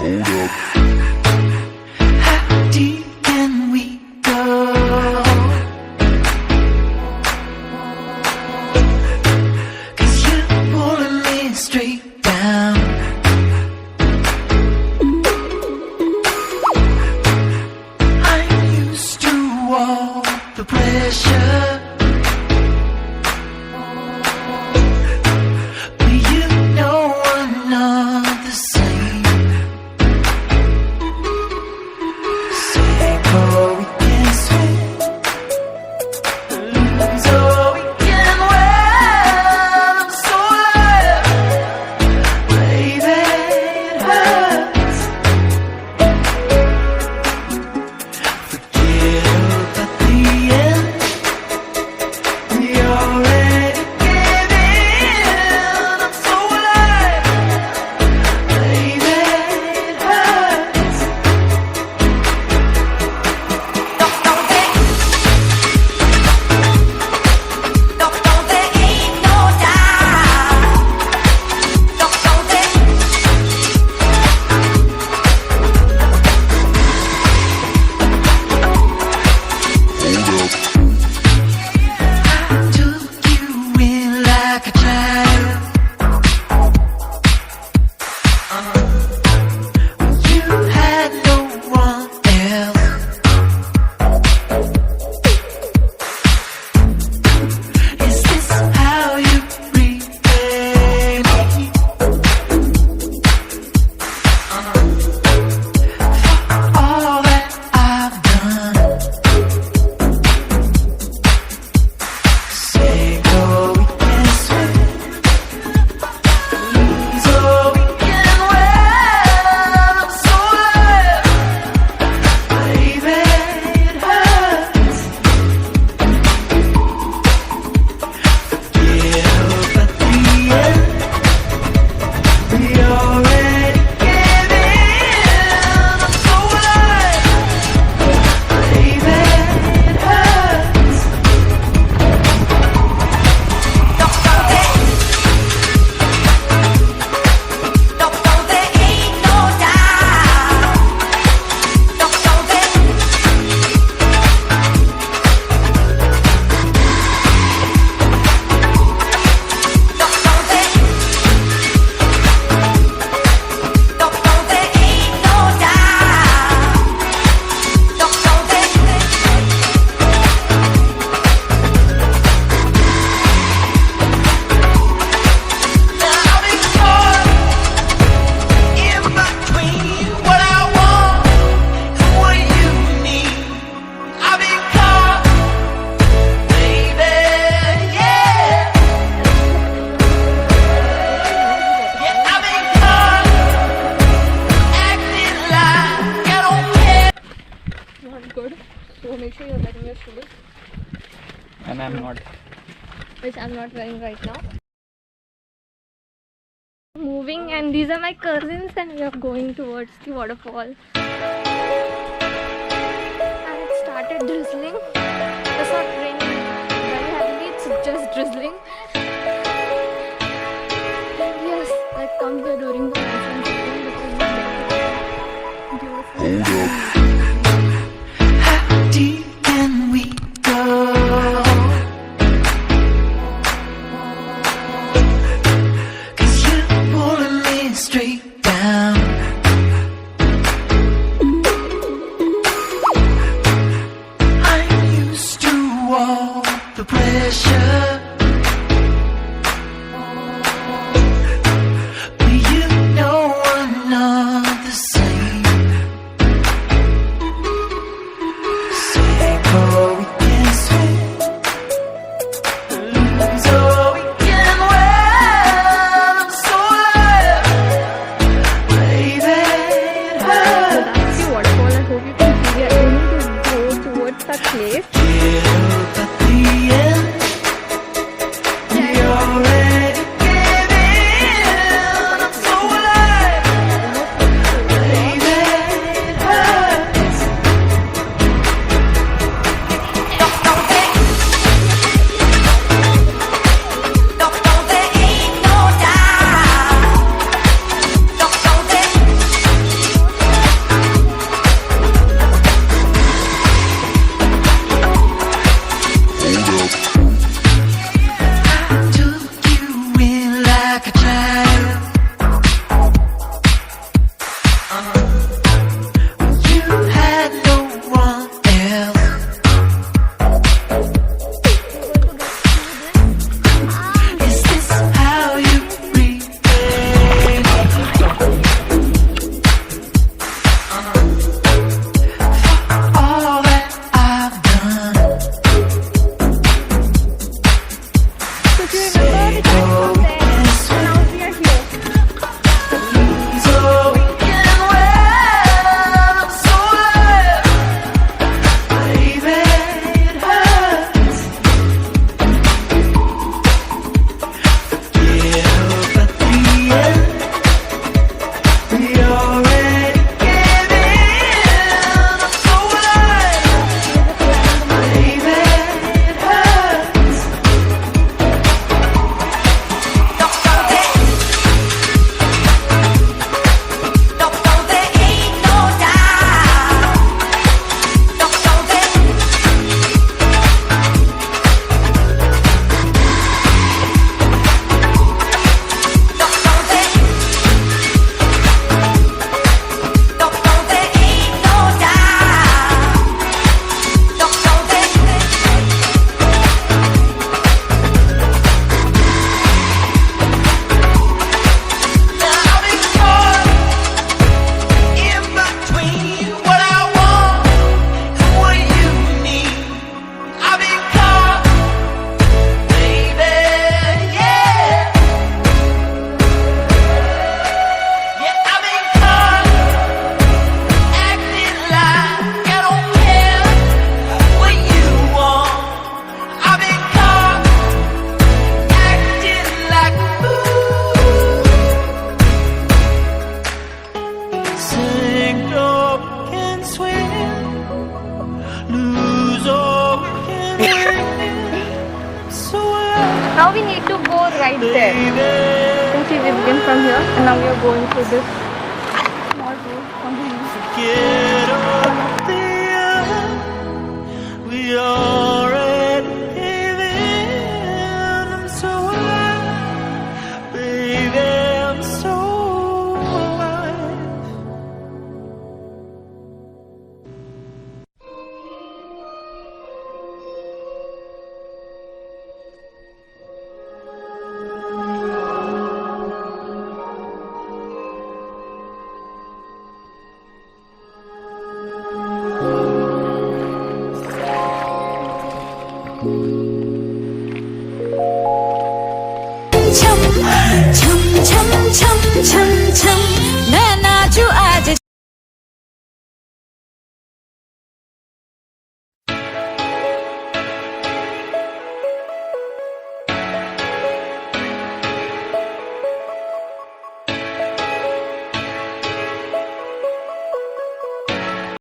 Hold up. How deep can we go? 'Cause you're pulling me straight down. I'm used to all the pressure. Good. So make sure you're wearing your shoes. And I'm not. Which I'm not wearing right now. Moving, and these are my cousins, and we are going towards the waterfall. And it started drizzling. It's not raining very heavily, it's just drizzling. Yes, that comes here during the monsoon season because it's beautiful. Hold up. Deep can we go? 'Cause you're pulling me straight down. I'm used to all the pressure. But you know I'm not the same. Place. Now we need to go right there. You can see we begin from here and now we are going through this small road from here. Get up there. We already there. I'm so alive, baby. I'm so alive. chum chum chum chum chum chum